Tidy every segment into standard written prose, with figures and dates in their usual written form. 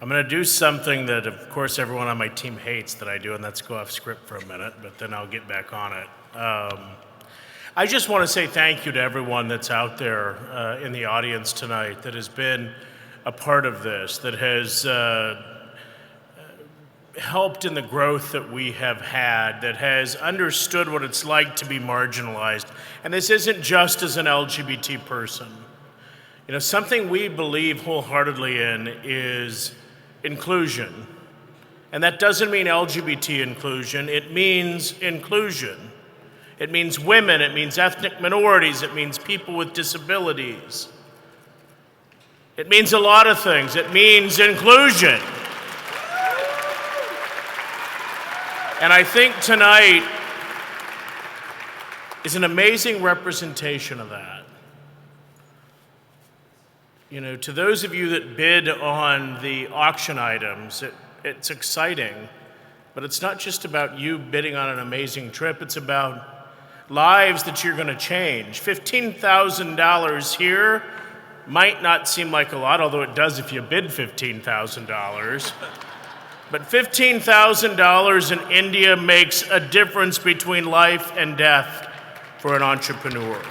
I'm going to do something that, of course, everyone on my team hates that I do, and that's go off script for a minute, but then I'll get back on it. I just want to say thank you to everyone that's out there in the audience tonight that has been a part of this, that has helped in the growth that we have had, that has understood what it's like to be marginalized. And this isn't just as an LGBT person. You know, something we believe wholeheartedly in is inclusion. And that doesn't mean LGBT inclusion, it means inclusion. It means women, it means ethnic minorities, it means people with disabilities. It means a lot of things. It means inclusion. And I think tonight is an amazing representation of that. You know, to those of you that bid on the auction items, it's exciting, but it's not just about you bidding on an amazing trip, it's about lives that you're gonna change. $15,000 here might not seem like a lot, although it does if you bid $15,000. But $15,000 in India makes a difference between life and death for an entrepreneur.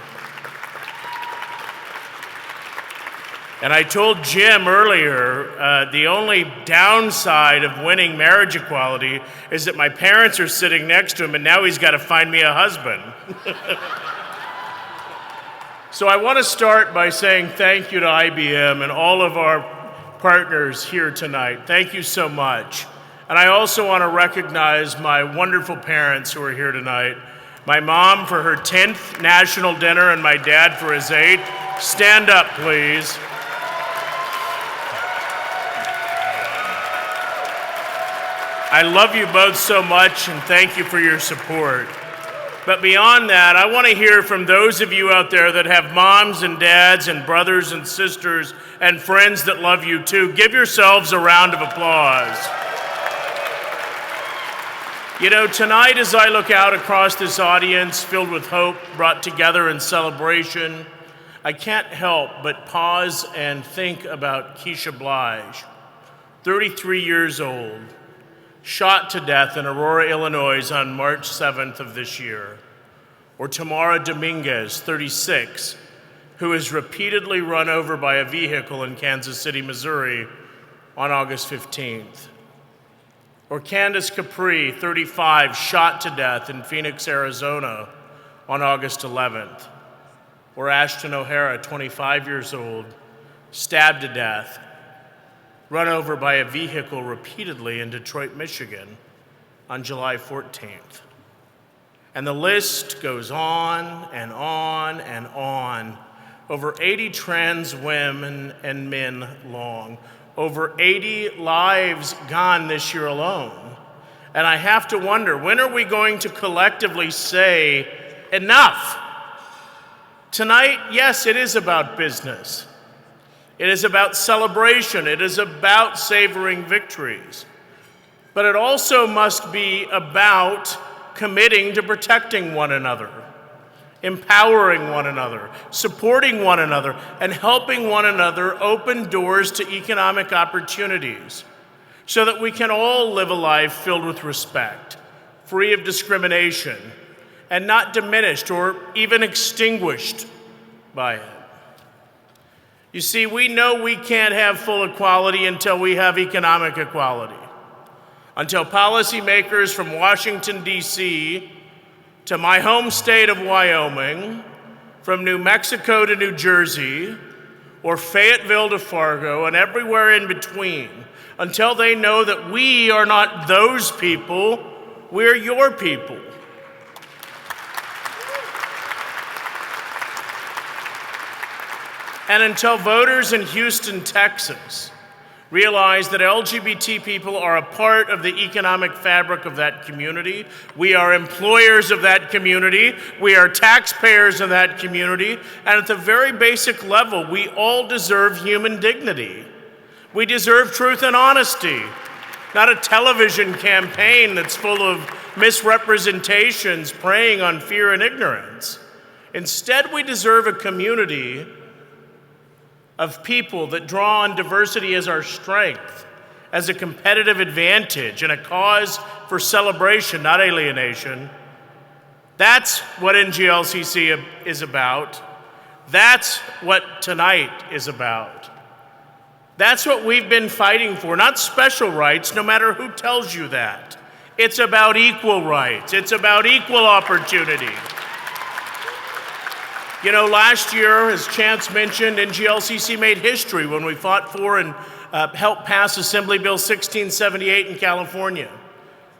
And I told Jim earlier, the only downside of winning marriage equality is that my parents are sitting next to him and now he's got to find me a husband. So I want to start by saying thank you to IBM and all of our partners here tonight. Thank you so much. And I also want to recognize my wonderful parents who are here tonight. My mom for her 10th national dinner and my dad for his 8th. Stand up, please. I love you both so much and thank you for your support. But beyond that, I want to hear from those of you out there that have moms and dads and brothers and sisters and friends that love you too. Give yourselves a round of applause. You know, tonight as I look out across this audience filled with hope, brought together in celebration, I can't help but pause and think about Keisha Blige, 33 years old, shot to death in Aurora, Illinois on March 7th of this year. Or Tamara Dominguez, 36, who is repeatedly run over by a vehicle in Kansas City, Missouri on August 15th. Or Candace Capri, 35, shot to death in Phoenix, Arizona on August 11th. Or Ashton O'Hara, 25 years old, stabbed to death, run over by a vehicle repeatedly in Detroit, Michigan on July 14th. And the list goes on and on and on. Over 80 trans women and men long. Over 80 lives gone this year alone. And I have to wonder, when are we going to collectively say, enough? Tonight, yes, it is about business. It is about celebration. It is about savoring victories. But it also must be about committing to protecting one another, empowering one another, supporting one another, and helping one another open doors to economic opportunities so that we can all live a life filled with respect, free of discrimination, and not diminished or even extinguished by it. You see, we know we can't have full equality until we have economic equality. Until policymakers from Washington, D.C., to my home state of Wyoming, from New Mexico to New Jersey, or Fayetteville to Fargo, and everywhere in between, until they know that we are not those people, we're your people. And until voters in Houston, Texas, realize that LGBT people are a part of the economic fabric of that community. We are employers of that community. We are taxpayers of that community. And at the very basic level, we all deserve human dignity. We deserve truth and honesty, not a television campaign that's full of misrepresentations preying on fear and ignorance. Instead, we deserve a community of people that draw on diversity as our strength as a competitive advantage and a cause for celebration, not alienation. That's what NGLCC is about. That's what tonight is about. That's what we've been fighting for, not special rights, no matter who tells you that. It's about equal rights. It's about equal opportunity. You know, last year, as Chance mentioned, NGLCC made history when we fought for and helped pass Assembly Bill 1678 in California.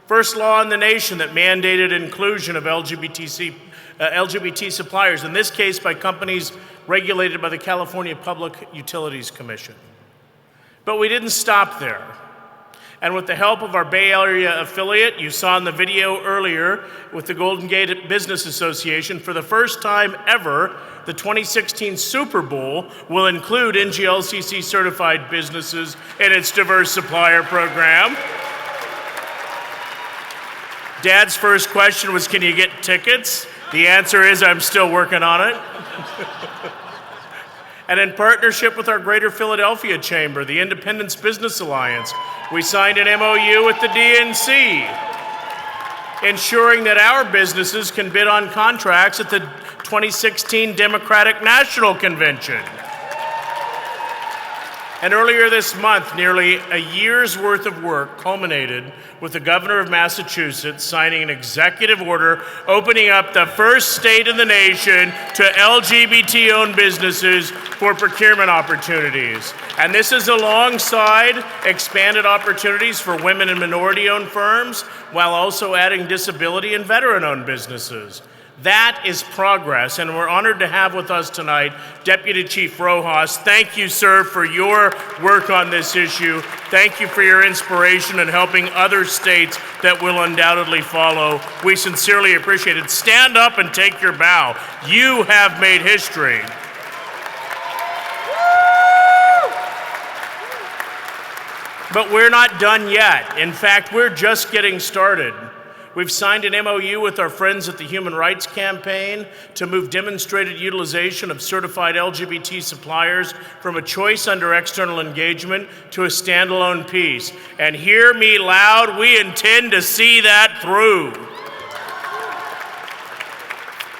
First law in the nation that mandated inclusion of LGBT suppliers, in this case by companies regulated by the California Public Utilities Commission. But we didn't stop there. And with the help of our Bay Area affiliate, you saw in the video earlier with the Golden Gate Business Association, for the first time ever, the 2016 Super Bowl will include NGLCC certified businesses in its diverse supplier program. Dad's first question was, can you get tickets? The answer is, I'm still working on it. And in partnership with our Greater Philadelphia Chamber, the Independence Business Alliance, we signed an MOU with the DNC, ensuring that our businesses can bid on contracts at the 2016 Democratic National Convention. And earlier this month, nearly a year's worth of work culminated with the governor of Massachusetts signing an executive order opening up the first state in the nation to LGBT-owned businesses for procurement opportunities. And this is alongside expanded opportunities for women and minority-owned firms, while also adding disability and veteran-owned businesses. That is progress, and we're honored to have with us tonight Deputy Chief Rojas. Thank you, sir, for your work on this issue. Thank you for your inspiration in helping other states that will undoubtedly follow. We sincerely appreciate it. Stand up and take your bow. You have made history. But we're not done yet. In fact, we're just getting started. We've signed an MOU with our friends at the Human Rights Campaign to move demonstrated utilization of certified LGBT suppliers from a choice under external engagement to a standalone piece. And hear me loud, we intend to see that through.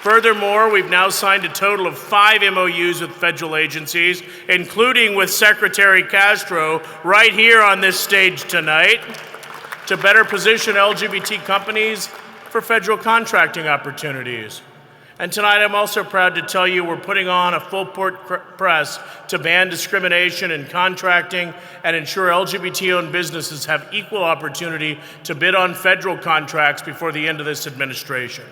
Furthermore, we've now signed a total of 5 MOUs with federal agencies, including with Secretary Castro right here on this stage tonight, to better position LGBT companies for federal contracting opportunities. And tonight I'm also proud to tell you we're putting on a full-court press to ban discrimination in contracting and ensure LGBT-owned businesses have equal opportunity to bid on federal contracts before the end of this administration.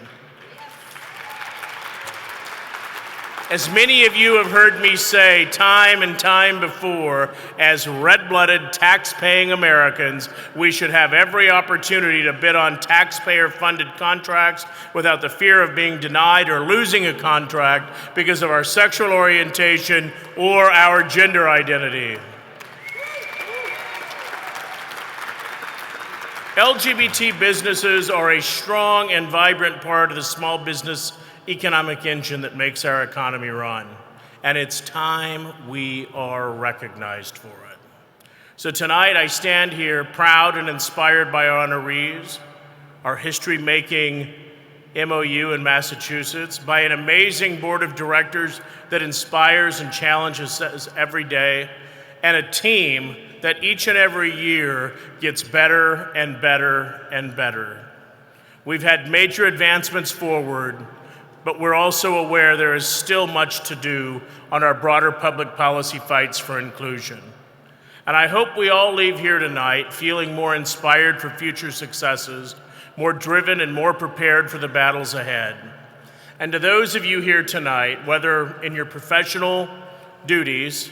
As many of you have heard me say time and time before, as red-blooded, tax-paying Americans, we should have every opportunity to bid on taxpayer-funded contracts without the fear of being denied or losing a contract because of our sexual orientation or our gender identity. LGBT businesses are a strong and vibrant part of the small business economic engine that makes our economy run. And it's time we are recognized for it. So tonight I stand here proud and inspired by our honorees, our history-making MOU in Massachusetts, by an amazing board of directors that inspires and challenges us every day, and a team that each and every year gets better and better and better. We've had major advancements forward, but we're also aware there is still much to do on our broader public policy fights for inclusion. And I hope we all leave here tonight feeling more inspired for future successes, more driven and more prepared for the battles ahead. And to those of you here tonight, whether in your professional duties,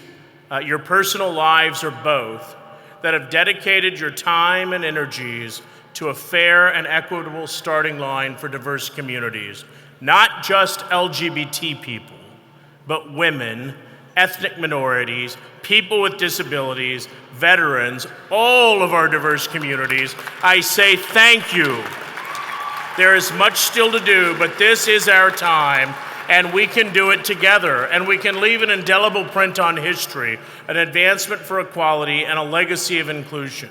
your personal lives, or both, that have dedicated your time and energies to a fair and equitable starting line for diverse communities, not just LGBT people, but women, ethnic minorities, people with disabilities, veterans, all of our diverse communities, I say thank you. There is much still to do, but this is our time, and we can do it together, and we can leave an indelible print on history, an advancement for equality, and a legacy of inclusion,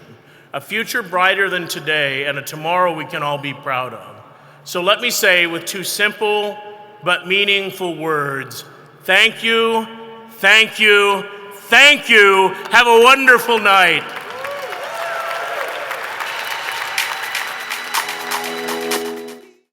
a future brighter than today, and a tomorrow we can all be proud of. So let me say with two simple but meaningful words, thank you, thank you, thank you. Have a wonderful night.